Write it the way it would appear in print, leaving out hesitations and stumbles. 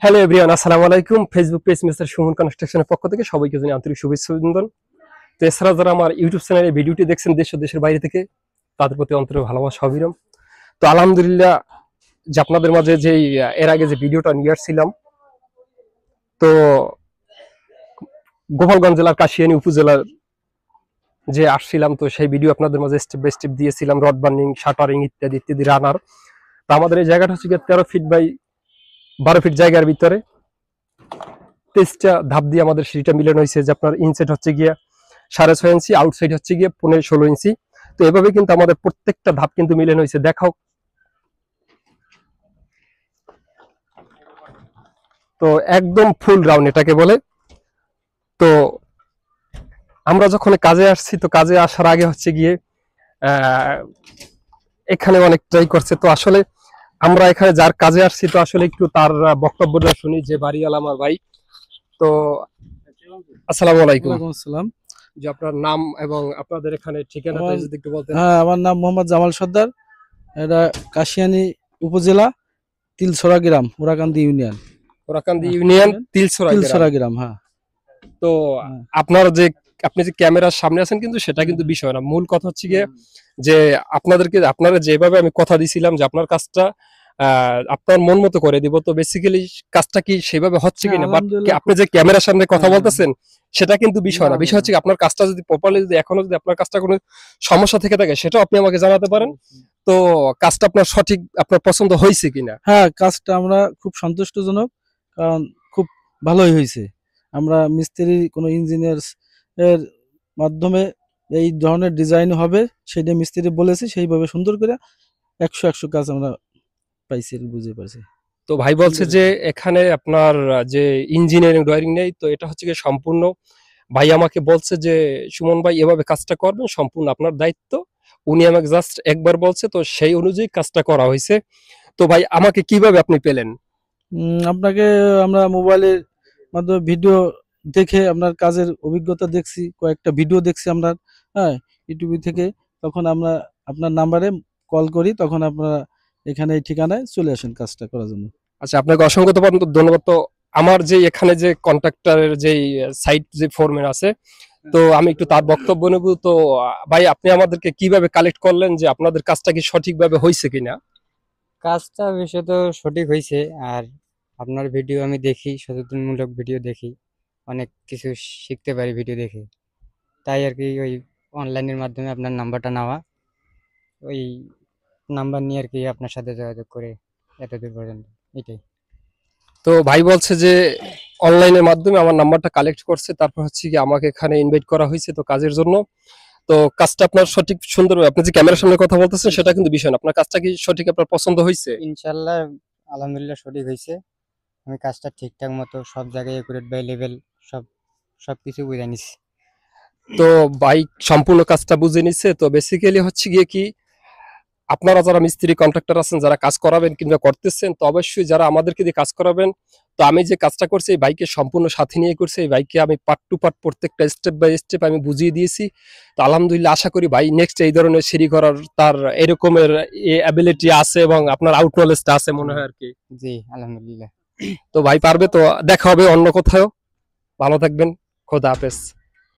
Hello everyone, আসসালামু আলাইকুম। Facebook page mister Suman কনস্ট্রাকশনের পক্ষ থেকে সবাইকে জানাই আন্তরিক শুভেচ্ছা অভিনন্দন। তো এছাড়া যারা আমার ইউটিউব চ্যানেলে ভিডিওটি দেখছেন দেশ ও দেশের বাইরে থেকে, তাদের প্রতি অন্তরের ভালোবাসা অবিরাম। তো আলহামদুলিল্লাহ, যে আপনাদের মাঝে যে এর আগে যে ভিডিওটা নিয়ে আসছিলাম, তো গোপালগঞ্জ জেলার কাশিয়ানী উপজেলার যে আসছিলাম, তো সেই ভিডিও আপনাদের মাঝে স্টেপ বাই স্টেপ দিয়েছিলাম, রড বার্নিং, শাটারিং ইত্যাদি ইত্যাদি রানার। তো আমাদের এই জায়গাটা হচ্ছে 13 ফিট বাই 12 ফিট জায়গার ভিতরে 23টা ধাপ দিয়ে আমাদের সিঁড়িটা মিলানো হয়েছে। যে আপনার ইনসাইড হচ্ছে গিয়ে 6.5 ইঞ্চি, আউটসাইড হচ্ছে গিয়ে 15-16 ইঞ্চি। তো এভাবে কিন্তু আমাদের প্রত্যেকটা ধাপ কিন্তু মিলানো হয়েছে। দেখাও, তো একদম ফুল রাউন্ড এটাকে বলে। তো আমরা যখন কাজে আসছি, তো কাজে আসার আগে হচ্ছে গিয়ে এখানে অনেক ট্রাই করছে। তো আসলে আমরা এখানে যার কাজে আসছি, তো আসলে একটু তার বক্তব্যটা শুনি। যে বাড়িওয়ালা আমার ভাই। তো আসসালামু আলাইকুম। ওয়ালাইকুম আসসালাম। যে আপনার নাম এবং আপনাদের এখানে ঠিকানাটা যদি একটু বলতেন। হ্যাঁ, আমার নাম মোহাম্মদ জামাল সর্দার। এটা কাশিয়ানী উপজেলা, তিলছড়া গ্রাম, ওরাকান্দি ইউনিয়ন। ওরাকান্দি ইউনিয়ন, তিলছড়া তিলছড়া গ্রাম। গ্রাম, হ্যাঁ। তো হ্যাঁ। আপনার যে আপনি যে ক্যামেরার সামনে আছেন, কিন্তু সেটা কিন্তু বিষয় না। মূল কথা হচ্ছে গিয়ে যে আপনারা যেভাবে আমি কথা দিছিলাম যে আপনার কাজটা আপনার মন মতো করে দিব, তো বেসিক্যালি কাজটা কি সেভাবে হচ্ছে হ্যাঁ, কিনা, বাট আলহামদুলিল্লাহ। আপনি যে ক্যামেরার সামনে কথা হ্যাঁ, বলতেছেন সেটা কিন্তু বিষয় না। না, বিষয় না। হচ্ছে কি, আপনার কাজটা যদি প্রপারলি, যদি এখনো যদি আপনার কাজটা কোনো সমস্যা থেকে থাকে, সেটাও আপনি আমাকে জানাতে পারেন। তো কাজটা আপনার সঠিক, আপনার পছন্দ হয়েছে কিনা। হ্যাঁ, কাজটা আমরা খুব সন্তুষ্টজনক, কারণ খুব ভালোই হয়েছে। আমরা মিস্ত্রি, কোনো ইঞ্জিনিয়ার এর মাধ্যমে এই ধরনের ডিজাইন হবে সেটা মিস্ত্রি বলেছে, সেইভাবে সুন্দর করে 100 কাজ আমরা পাইছি, বুঝে পারছি। তো ভাই বলছে যে এখানে আপনার যে ইঞ্জিনিয়ারিং ড্রয়িং নেই, তো এটা হচ্ছে কি সম্পূর্ণ ভাই আমাকে বলছে যে সুমন ভাই এভাবে কাজটা করবেন, সম্পূর্ণ আপনার দায়িত্ব। উনি আমাকে জাস্ট একবার বলছে, তো সেই অনুযায়ী কাজটা করা হয়েছে। তো ভাই আমাকে কিভাবে আপনি পেলেন? আপনাকে আমরা মোবাইলের মাধ্যমে ভিডিও দেখে আপনার কাজের অভিজ্ঞতা দেখছি, কয়েকটা ভিডিও দেখছি আপনার, হ্যাঁ, ইউটিউব থেকে। তখন আমরা আপনার নাম্বারে কল করি, তখন আপনারা এখানে এই ঠিকানায় চলে আসেন কাজটা করার জন্য। আচ্ছা, আপনাকে অসংখ্য ধন্যবাদ। তো আমার যে এখানে যে কন্ট্রাক্টরের যে সাইট যে ফোরম্যান আছে, তো আমি একটু তার বক্তব্য নেব। তো ভাই আপনি আমাদেরকে কিভাবে কালেক্ট করলেন যে আপনাদের কাজটা কি সঠিকভাবে হয়েছে কিনা? কাজটা বিষয় তো সঠিক হয়েছে। আর আপনার ভিডিও আমি দেখি, সচেতনমূলক ভিডিও দেখি, অনেক কিছু শিখতে পারি ভিডিও দেখে। তাই আর কি ওই অনলাইনের মাধ্যমে আপনার নাম্বারটা নেওয়া, ওই নাম্বার নিয়ে আর কি আপনার সাথে যোগাযোগ করে এতদূর পর্যন্ত, এটাই। তো ভাই বলছে যে অনলাইনের মাধ্যমে আমার নাম্বারটা কালেক্ট করছে, তারপর হচ্ছে কি আমাকে এখানে ইনভাইট করা হয়েছে তো কাজের জন্য। তো কাজটা আপনার সঠিক সুন্দর, আপনি যে ক্যামেরার সামনে কথা বলতেছেন সেটা কিন্তু বিষয় না, আপনার কাজটা কি সঠিক আপনার পছন্দ হয়েছে? ইনশাল্লাহ, আলহামদুলিল্লাহ সঠিক হয়েছে। আমি কাজটা ঠিকঠাক মতো সব জায়গায় একুরেট বাই লেভেল সব সবকিছু বুঝে নিছি। তো ভাই সম্পূর্ণ কাজটা বুঝে নিচ্ছে। তো বেসিক্যালি হচ্ছে গিয়ে কি, আপনারা যারা মিস্ত্রি কন্ট্রাক্টর আছেন, যারা কাজ করাবেন কিংবা করতেছেন, তো অবশ্যই যারা আমাদেরকে দিয়ে কাজ করাবেন, তো আমি যে কাজটা করছি এই বাইকে সম্পূর্ণ সাথে নিয়ে করছি। এই বাইকে আমি পার্ট টু পার্ট প্রত্যেকটা স্টেপ বাই স্টেপ আমি বুঝিয়ে দিয়েছি। তো আলহামদুলিল্লাহ আশা করি ভাই নেক্সট এই ধরনের সিঁড়ি করার তার এরকমের অ্যাবিলিটি আছে এবং আপনার আউট নলেজটা আছে মনে হয় আর কি। জি আলহামদুলিল্লাহ। তো ভাই পারবে। তো দেখা হবে অন্য কোথাও। ভালো থাকবেন। খোদা হাফেজ।